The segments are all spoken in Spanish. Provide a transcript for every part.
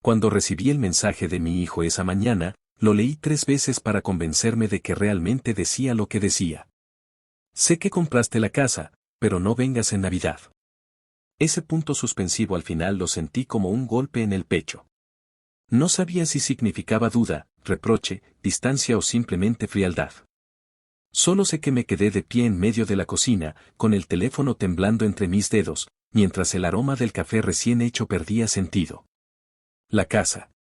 Cuando recibí el mensaje de mi hijo esa mañana, lo leí 3 veces para convencerme de que realmente decía lo que decía. Sé que compraste la casa, pero no vengas en Navidad. Ese punto suspensivo al final lo sentí como un golpe en el pecho. No sabía si significaba duda, reproche, distancia o simplemente frialdad. Solo sé que me quedé de pie en medio de la cocina, con el teléfono temblando entre mis dedos, mientras el aroma del café recién hecho perdía sentido. La casa.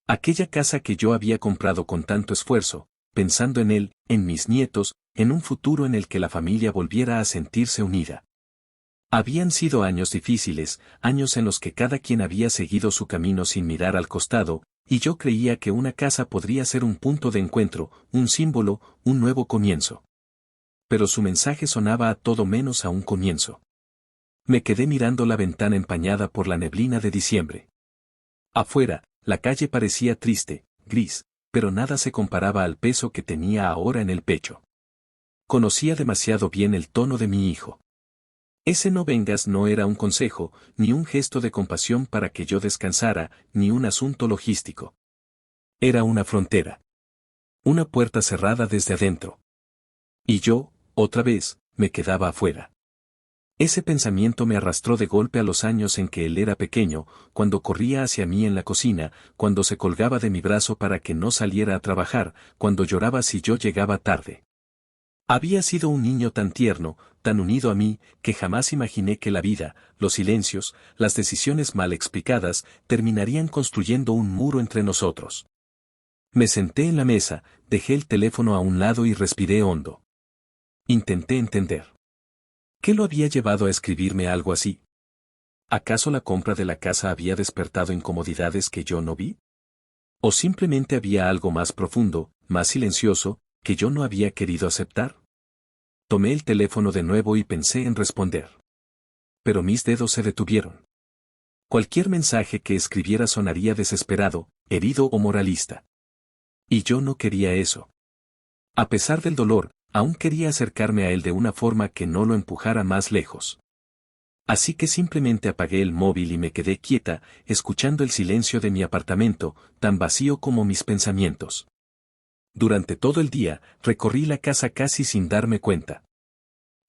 Aquella casa que yo había comprado con tanto esfuerzo, pensando en él, en mis nietos, en un futuro en el que la familia volviera a sentirse unida. Habían sido años difíciles, años en los que cada quien había seguido su camino sin mirar al costado, y yo creía que una casa podría ser un punto de encuentro, un símbolo, un nuevo comienzo. Pero su mensaje sonaba a todo menos a un comienzo. Me quedé mirando la ventana empañada por la neblina de diciembre. Afuera, la calle parecía triste, gris, pero nada se comparaba al peso que tenía ahora en el pecho. Conocía demasiado bien el tono de mi hijo. Ese no vengas no era un consejo, ni un gesto de compasión para que yo descansara, ni un asunto logístico. Era una frontera. Una puerta cerrada desde adentro. Y yo, otra vez, me quedaba afuera. Ese pensamiento me arrastró de golpe a los años en que él era pequeño, cuando corría hacia mí en la cocina, cuando se colgaba de mi brazo para que no saliera a trabajar, cuando lloraba si yo llegaba tarde. Había sido un niño tan tierno, tan unido a mí, que jamás imaginé que la vida, los silencios, las decisiones mal explicadas, terminarían construyendo un muro entre nosotros. Me senté en la mesa, dejé el teléfono a un lado y respiré hondo. Intenté entender. ¿Qué lo había llevado a escribirme algo así? ¿Acaso la compra de la casa había despertado incomodidades que yo no vi? ¿O simplemente había algo más profundo, más silencioso, que yo no había querido aceptar? Tomé el teléfono de nuevo y pensé en responder. Pero mis dedos se detuvieron. Cualquier mensaje que escribiera sonaría desesperado, herido o moralista. Y yo no quería eso. A pesar del dolor, aún quería acercarme a él de una forma que no lo empujara más lejos. Así que simplemente apagué el móvil y me quedé quieta, escuchando el silencio de mi apartamento, tan vacío como mis pensamientos. Durante todo el día, recorrí la casa casi sin darme cuenta.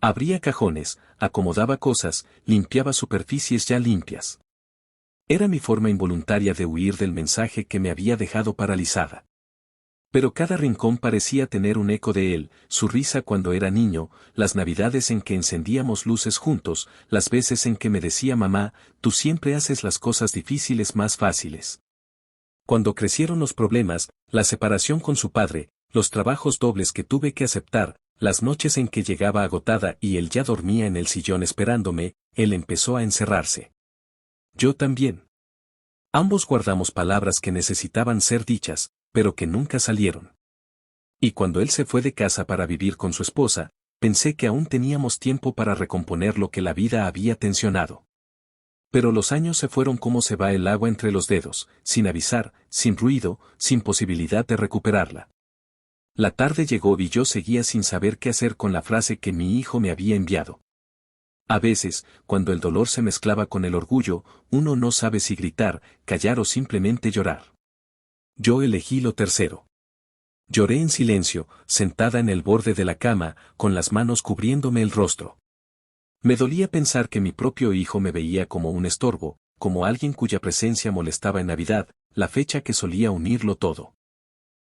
Abría cajones, acomodaba cosas, limpiaba superficies ya limpias. Era mi forma involuntaria de huir del mensaje que me había dejado paralizada. Pero cada rincón parecía tener un eco de él, su risa cuando era niño, las navidades en que encendíamos luces juntos, las veces en que me decía mamá, tú siempre haces las cosas difíciles más fáciles. Cuando crecieron los problemas, la separación con su padre, los trabajos dobles que tuve que aceptar, las noches en que llegaba agotada y él ya dormía en el sillón esperándome, él empezó a encerrarse. Yo también. Ambos guardamos palabras que necesitaban ser dichas, pero que nunca salieron. Y cuando él se fue de casa para vivir con su esposa, pensé que aún teníamos tiempo para recomponer lo que la vida había tensionado. Pero los años se fueron como se va el agua entre los dedos, sin avisar, sin ruido, sin posibilidad de recuperarla. La tarde llegó y yo seguía sin saber qué hacer con la frase que mi hijo me había enviado. A veces, cuando el dolor se mezclaba con el orgullo, uno no sabe si gritar, callar o simplemente llorar. Yo elegí lo tercero. Lloré en silencio, sentada en el borde de la cama, con las manos cubriéndome el rostro. Me dolía pensar que mi propio hijo me veía como un estorbo, como alguien cuya presencia molestaba en Navidad, la fecha que solía unirlo todo.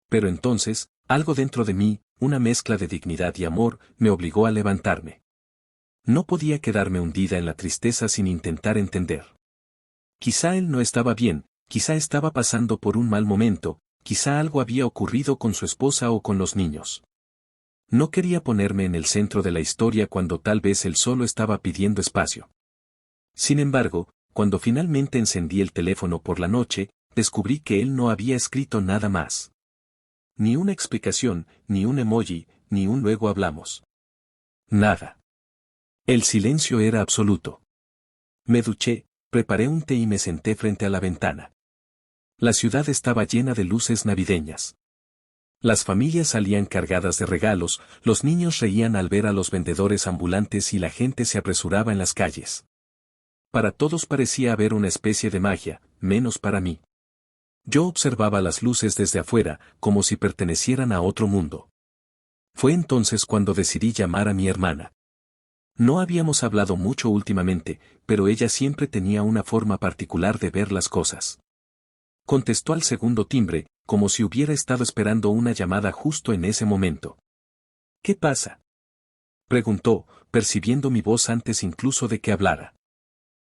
Pero entonces, algo dentro de mí, una mezcla de dignidad y amor, me obligó a levantarme. No podía quedarme hundida en la tristeza sin intentar entender. Quizá él no estaba bien, quizá estaba pasando por un mal momento, quizá algo había ocurrido con su esposa o con los niños. No quería ponerme en el centro de la historia cuando tal vez él solo estaba pidiendo espacio. Sin embargo, cuando finalmente encendí el teléfono por la noche, descubrí que él no había escrito nada más. Ni una explicación, ni un emoji, ni un luego hablamos. Nada. El silencio era absoluto. Me duché, preparé un té y me senté frente a la ventana. La ciudad estaba llena de luces navideñas. Las familias salían cargadas de regalos, los niños reían al ver a los vendedores ambulantes y la gente se apresuraba en las calles. Para todos parecía haber una especie de magia, menos para mí. Yo observaba las luces desde afuera, como si pertenecieran a otro mundo. Fue entonces cuando decidí llamar a mi hermana. No habíamos hablado mucho últimamente, pero ella siempre tenía una forma particular de ver las cosas. Contestó al segundo timbre, como si hubiera estado esperando una llamada justo en ese momento. ¿Qué pasa?, preguntó, percibiendo mi voz antes incluso de que hablara.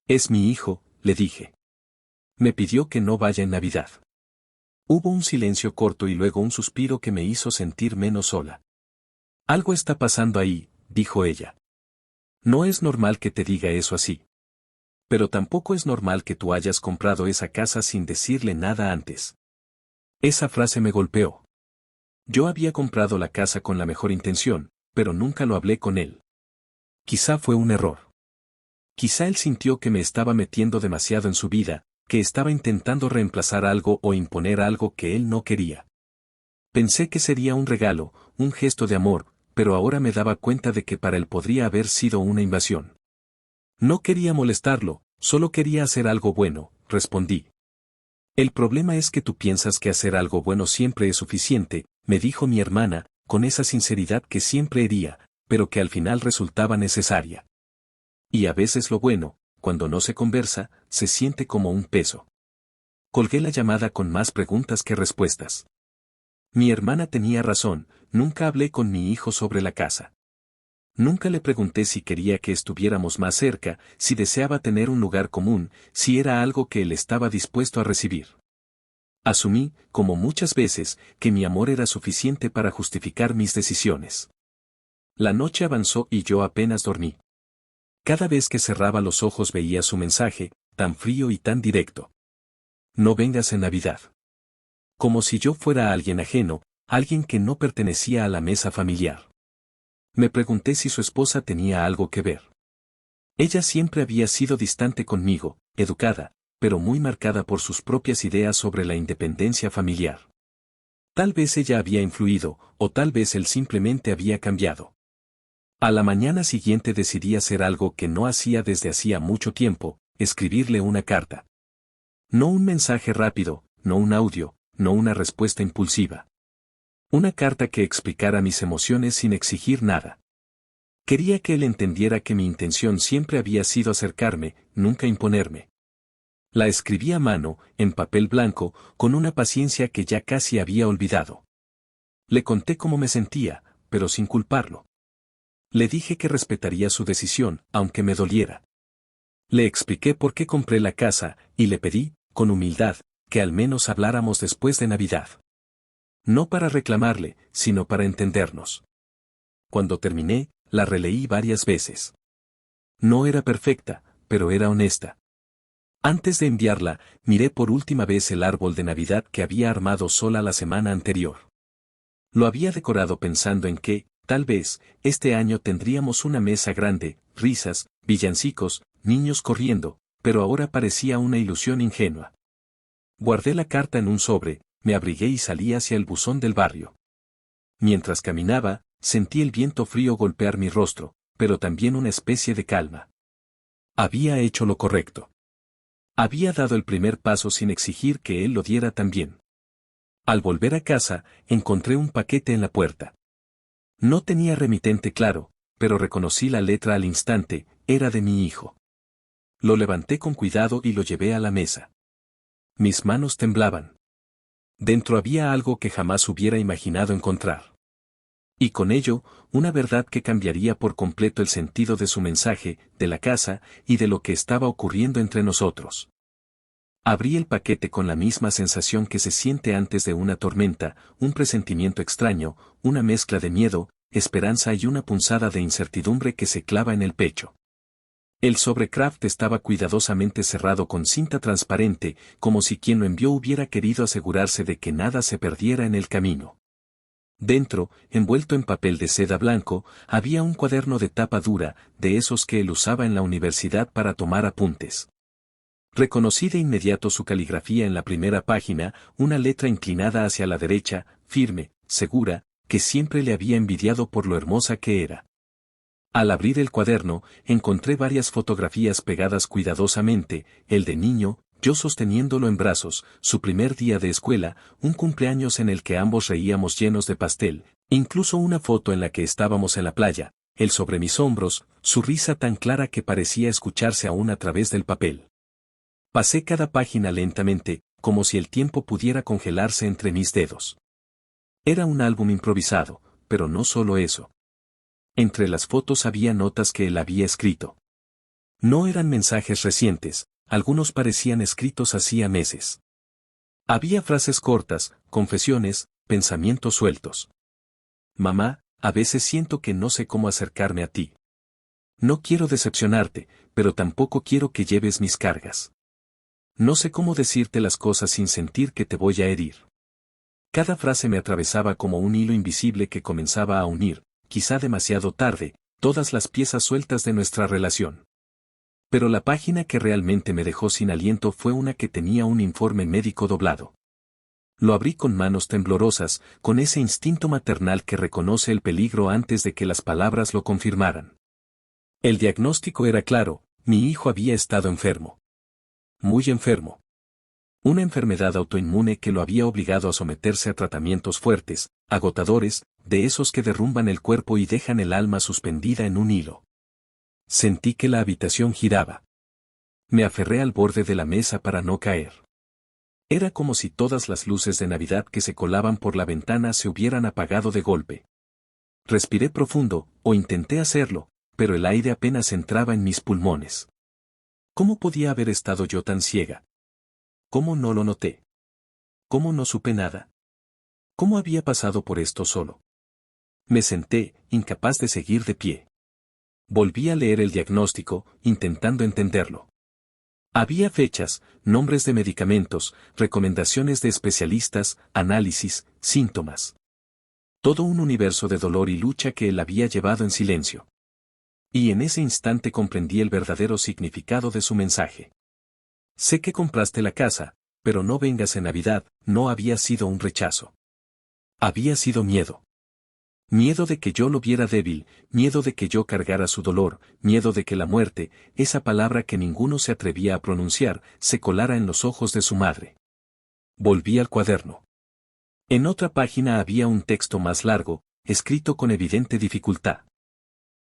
Es mi hijo, le dije. Me pidió que no vaya en Navidad. Hubo un silencio corto y luego un suspiro que me hizo sentir menos sola. Algo está pasando ahí, dijo ella. No es normal que te diga eso así. Pero tampoco es normal que tú hayas comprado esa casa sin decirle nada antes. Esa frase me golpeó. Yo había comprado la casa con la mejor intención, pero nunca lo hablé con él. Quizá fue un error. Quizá él sintió que me estaba metiendo demasiado en su vida, que estaba intentando reemplazar algo o imponer algo que él no quería. Pensé que sería un regalo, un gesto de amor, pero ahora me daba cuenta de que para él podría haber sido una invasión. No quería molestarlo, solo quería hacer algo bueno, respondí. El problema es que tú piensas que hacer algo bueno siempre es suficiente, me dijo mi hermana, con esa sinceridad que siempre hería, pero que al final resultaba necesaria. Y a veces lo bueno, cuando no se conversa, se siente como un peso. Colgué la llamada con más preguntas que respuestas. Mi hermana tenía razón, nunca hablé con mi hijo sobre la casa. Nunca le pregunté si quería que estuviéramos más cerca, si deseaba tener un lugar común, si era algo que él estaba dispuesto a recibir. Asumí, como muchas veces, que mi amor era suficiente para justificar mis decisiones. La noche avanzó y yo apenas dormí. Cada vez que cerraba los ojos veía su mensaje, tan frío y tan directo. No vengas en Navidad. Como si yo fuera alguien ajeno, alguien que no pertenecía a la mesa familiar. Me pregunté si su esposa tenía algo que ver. Ella siempre había sido distante conmigo, educada, pero muy marcada por sus propias ideas sobre la independencia familiar. Tal vez ella había influido, o tal vez él simplemente había cambiado. A la mañana siguiente decidí hacer algo que no hacía desde hacía mucho tiempo, escribirle una carta. No un mensaje rápido, no un audio, no una respuesta impulsiva. Una carta que explicara mis emociones sin exigir nada. Quería que él entendiera que mi intención siempre había sido acercarme, nunca imponerme. La escribí a mano, en papel blanco, con una paciencia que ya casi había olvidado. Le conté cómo me sentía, pero sin culparlo. Le dije que respetaría su decisión, aunque me doliera. Le expliqué por qué compré la casa, y le pedí, con humildad, que al menos habláramos después de Navidad. No para reclamarle, sino para entendernos. Cuando terminé, la releí varias veces. No era perfecta, pero era honesta. Antes de enviarla, miré por última vez el árbol de Navidad que había armado sola la semana anterior. Lo había decorado pensando en que, tal vez, este año tendríamos una mesa grande, risas, villancicos, niños corriendo, pero ahora parecía una ilusión ingenua. Guardé la carta en un sobre, me abrigué y salí hacia el buzón del barrio. Mientras caminaba, sentí el viento frío golpear mi rostro, pero también una especie de calma. Había hecho lo correcto. Había dado el primer paso sin exigir que él lo diera también. Al volver a casa, encontré un paquete en la puerta. No tenía remitente claro, pero reconocí la letra al instante, era de mi hijo. Lo levanté con cuidado y lo llevé a la mesa. Mis manos temblaban. Dentro había algo que jamás hubiera imaginado encontrar. Y con ello, una verdad que cambiaría por completo el sentido de su mensaje, de la casa, y de lo que estaba ocurriendo entre nosotros. Abrí el paquete con la misma sensación que se siente antes de una tormenta, un presentimiento extraño, una mezcla de miedo, esperanza y una punzada de incertidumbre que se clava en el pecho. El sobre Kraft estaba cuidadosamente cerrado con cinta transparente, como si quien lo envió hubiera querido asegurarse de que nada se perdiera en el camino. Dentro, envuelto en papel de seda blanco, había un cuaderno de tapa dura, de esos que él usaba en la universidad para tomar apuntes. Reconocí de inmediato su caligrafía en la primera página, una letra inclinada hacia la derecha, firme, segura, que siempre le había envidiado por lo hermosa que era. Al abrir el cuaderno, encontré varias fotografías pegadas cuidadosamente, el de niño, yo sosteniéndolo en brazos, su primer día de escuela, un cumpleaños en el que ambos reíamos llenos de pastel, incluso una foto en la que estábamos en la playa, él sobre mis hombros, su risa tan clara que parecía escucharse aún a través del papel. Pasé cada página lentamente, como si el tiempo pudiera congelarse entre mis dedos. Era un álbum improvisado, pero no solo eso. Entre las fotos había notas que él había escrito. No eran mensajes recientes, algunos parecían escritos hacía meses. Había frases cortas, confesiones, pensamientos sueltos. Mamá, a veces siento que no sé cómo acercarme a ti. No quiero decepcionarte, pero tampoco quiero que lleves mis cargas. No sé cómo decirte las cosas sin sentir que te voy a herir. Cada frase me atravesaba como un hilo invisible que comenzaba a unir, quizá demasiado tarde, todas las piezas sueltas de nuestra relación. Pero la página que realmente me dejó sin aliento fue una que tenía un informe médico doblado. Lo abrí con manos temblorosas, con ese instinto maternal que reconoce el peligro antes de que las palabras lo confirmaran. El diagnóstico era claro, mi hijo había estado enfermo. Muy enfermo. Una enfermedad autoinmune que lo había obligado a someterse a tratamientos fuertes, agotadores, de esos que derrumban el cuerpo y dejan el alma suspendida en un hilo. Sentí que la habitación giraba. Me aferré al borde de la mesa para no caer. Era como si todas las luces de Navidad que se colaban por la ventana se hubieran apagado de golpe. Respiré profundo, o intenté hacerlo, pero el aire apenas entraba en mis pulmones. ¿Cómo podía haber estado yo tan ciega? ¿Cómo no lo noté? ¿Cómo no supe nada? ¿Cómo había pasado por esto solo? Me senté, incapaz de seguir de pie. Volví a leer el diagnóstico, intentando entenderlo. Había fechas, nombres de medicamentos, recomendaciones de especialistas, análisis, síntomas. Todo un universo de dolor y lucha que él había llevado en silencio. Y en ese instante comprendí el verdadero significado de su mensaje. Sé que compraste la casa, pero no vengas en Navidad, no había sido un rechazo. Había sido miedo. Miedo de que yo lo viera débil, miedo de que yo cargara su dolor, miedo de que la muerte, esa palabra que ninguno se atrevía a pronunciar, se colara en los ojos de su madre. Volví al cuaderno. En otra página había un texto más largo, escrito con evidente dificultad.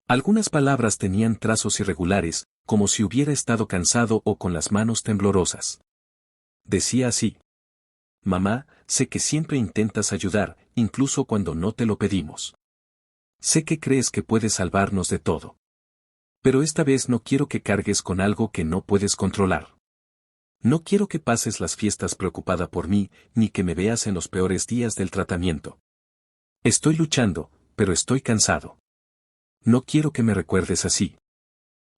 Algunas palabras tenían trazos irregulares, como si hubiera estado cansado o con las manos temblorosas. Decía así: Mamá, sé que siempre intentas ayudar, incluso cuando no te lo pedimos. Sé que crees que puedes salvarnos de todo. Pero esta vez no quiero que cargues con algo que no puedes controlar. No quiero que pases las fiestas preocupada por mí, ni que me veas en los peores días del tratamiento. Estoy luchando, pero estoy cansado. No quiero que me recuerdes así.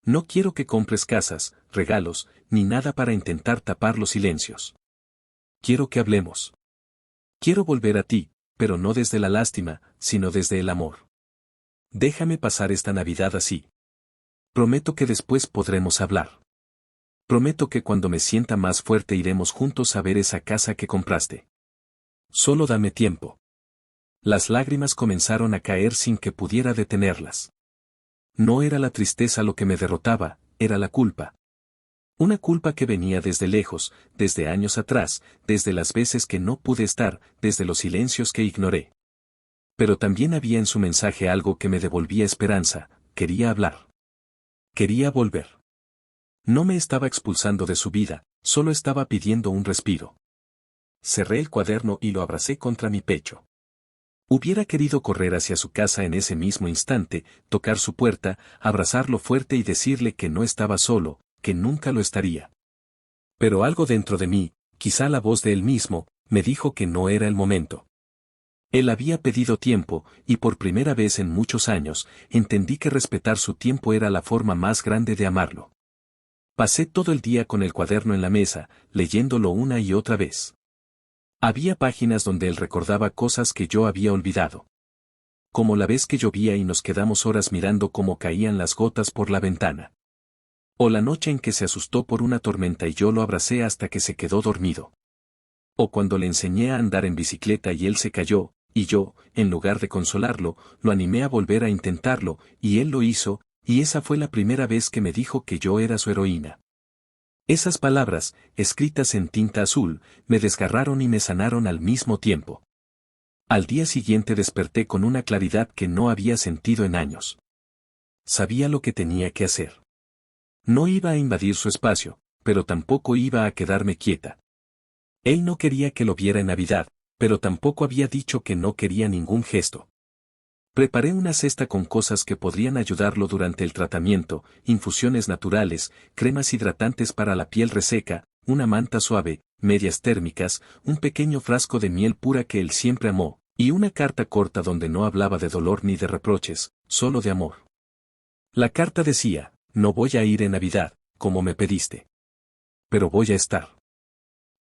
No quiero que compres casas, regalos, ni nada para intentar tapar los silencios. Quiero que hablemos. Quiero volver a ti, pero no desde la lástima, sino desde el amor. Déjame pasar esta Navidad así. Prometo que después podremos hablar. Prometo que cuando me sienta más fuerte iremos juntos a ver esa casa que compraste. Solo dame tiempo. Las lágrimas comenzaron a caer sin que pudiera detenerlas. No era la tristeza lo que me derrotaba, era la culpa. Una culpa que venía desde lejos, desde años atrás, desde las veces que no pude estar, desde los silencios que ignoré. Pero también había en su mensaje algo que me devolvía esperanza, quería hablar. Quería volver. No me estaba expulsando de su vida, solo estaba pidiendo un respiro. Cerré el cuaderno y lo abracé contra mi pecho. Hubiera querido correr hacia su casa en ese mismo instante, tocar su puerta, abrazarlo fuerte y decirle que no estaba solo, que nunca lo estaría. Pero algo dentro de mí, quizá la voz de él mismo, me dijo que no era el momento. Él había pedido tiempo, y por primera vez en muchos años, entendí que respetar su tiempo era la forma más grande de amarlo. Pasé todo el día con el cuaderno en la mesa, leyéndolo una y otra vez. Había páginas donde él recordaba cosas que yo había olvidado. Como la vez que llovía y nos quedamos horas mirando cómo caían las gotas por la ventana. O la noche en que se asustó por una tormenta y yo lo abracé hasta que se quedó dormido. O cuando le enseñé a andar en bicicleta y él se cayó, y yo, en lugar de consolarlo, lo animé a volver a intentarlo, y él lo hizo, y esa fue la primera vez que me dijo que yo era su heroína. Esas palabras, escritas en tinta azul, me desgarraron y me sanaron al mismo tiempo. Al día siguiente desperté con una claridad que no había sentido en años. Sabía lo que tenía que hacer. No iba a invadir su espacio, pero tampoco iba a quedarme quieta. Él no quería que lo viera en Navidad, pero tampoco había dicho que no quería ningún gesto. Preparé una cesta con cosas que podrían ayudarlo durante el tratamiento, infusiones naturales, cremas hidratantes para la piel reseca, una manta suave, medias térmicas, un pequeño frasco de miel pura que él siempre amó, y una carta corta donde no hablaba de dolor ni de reproches, solo de amor. La carta decía, no voy a ir en Navidad, como me pediste. Pero voy a estar.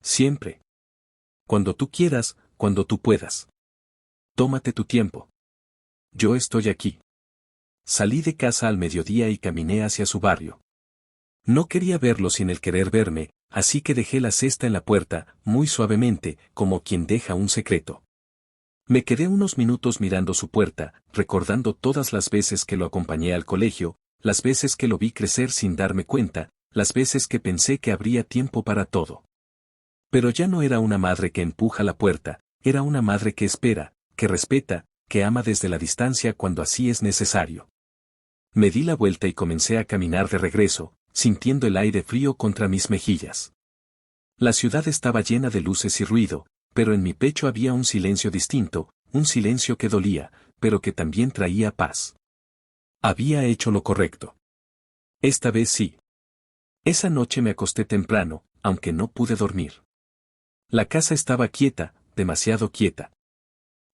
Siempre. Cuando tú quieras, cuando tú puedas. Tómate tu tiempo. Yo estoy aquí. Salí de casa al mediodía y caminé hacia su barrio. No quería verlo sin el querer verme, así que dejé la cesta en la puerta, muy suavemente, como quien deja un secreto. Me quedé unos minutos mirando su puerta, recordando todas las veces que lo acompañé al colegio, las veces que lo vi crecer sin darme cuenta, las veces que pensé que habría tiempo para todo. Pero ya no era una madre que empuja la puerta, era una madre que espera, que respeta, que ama desde la distancia cuando así es necesario. Me di la vuelta y comencé a caminar de regreso, sintiendo el aire frío contra mis mejillas. La ciudad estaba llena de luces y ruido, pero en mi pecho había un silencio distinto, un silencio que dolía, pero que también traía paz. Había hecho lo correcto. Esta vez sí. Esa noche me acosté temprano, aunque no pude dormir. La casa estaba quieta, demasiado quieta.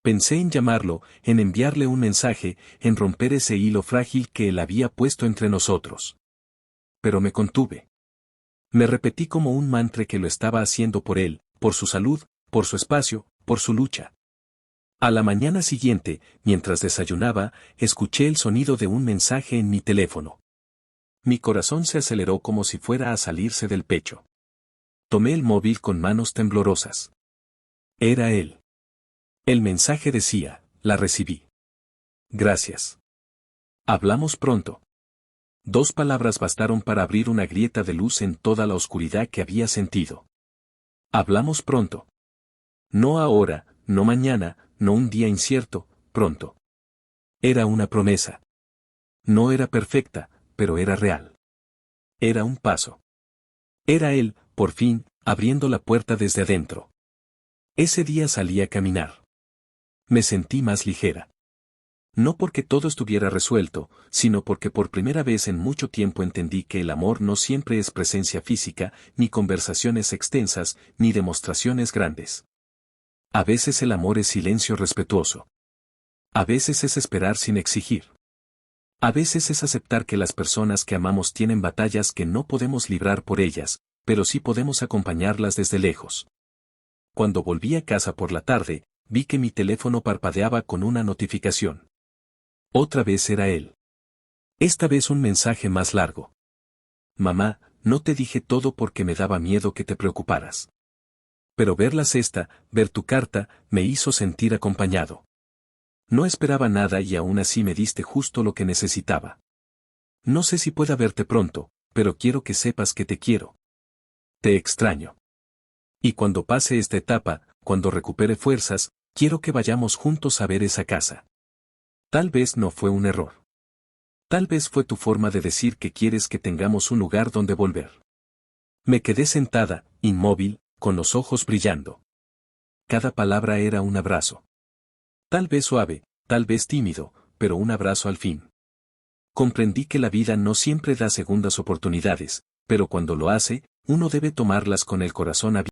Pensé en llamarlo, en enviarle un mensaje, en romper ese hilo frágil que él había puesto entre nosotros. Pero me contuve. Me repetí como un mantra que lo estaba haciendo por él, por su salud, por su espacio, por su lucha. A la mañana siguiente, mientras desayunaba, escuché el sonido de un mensaje en mi teléfono. Mi corazón se aceleró como si fuera a salirse del pecho. Tomé el móvil con manos temblorosas. Era él. El mensaje decía, la recibí. Gracias. Hablamos pronto. 2 palabras bastaron para abrir una grieta de luz en toda la oscuridad que había sentido. Hablamos pronto. No ahora, no mañana, no un día incierto, pronto. Era una promesa. No era perfecta, pero era real. Era un paso. Era él, por fin, abriendo la puerta desde adentro. Ese día salí a caminar. Me sentí más ligera. No porque todo estuviera resuelto, sino porque por primera vez en mucho tiempo entendí que el amor no siempre es presencia física, ni conversaciones extensas, ni demostraciones grandes. A veces el amor es silencio respetuoso. A veces es esperar sin exigir. A veces es aceptar que las personas que amamos tienen batallas que no podemos librar por ellas, pero sí podemos acompañarlas desde lejos. Cuando volví a casa por la tarde, vi que mi teléfono parpadeaba con una notificación. Otra vez era él. Esta vez un mensaje más largo. Mamá, no te dije todo porque me daba miedo que te preocuparas. Pero ver la cesta, ver tu carta, me hizo sentir acompañado. No esperaba nada y aún así me diste justo lo que necesitaba. No sé si pueda verte pronto, pero quiero que sepas que te quiero. Te extraño. Y cuando pase esta etapa, cuando recupere fuerzas, quiero que vayamos juntos a ver esa casa. Tal vez no fue un error. Tal vez fue tu forma de decir que quieres que tengamos un lugar donde volver. Me quedé sentada, inmóvil, con los ojos brillando. Cada palabra era un abrazo. Tal vez suave, tal vez tímido, pero un abrazo al fin. Comprendí que la vida no siempre da segundas oportunidades, pero cuando lo hace, uno debe tomarlas con el corazón abierto.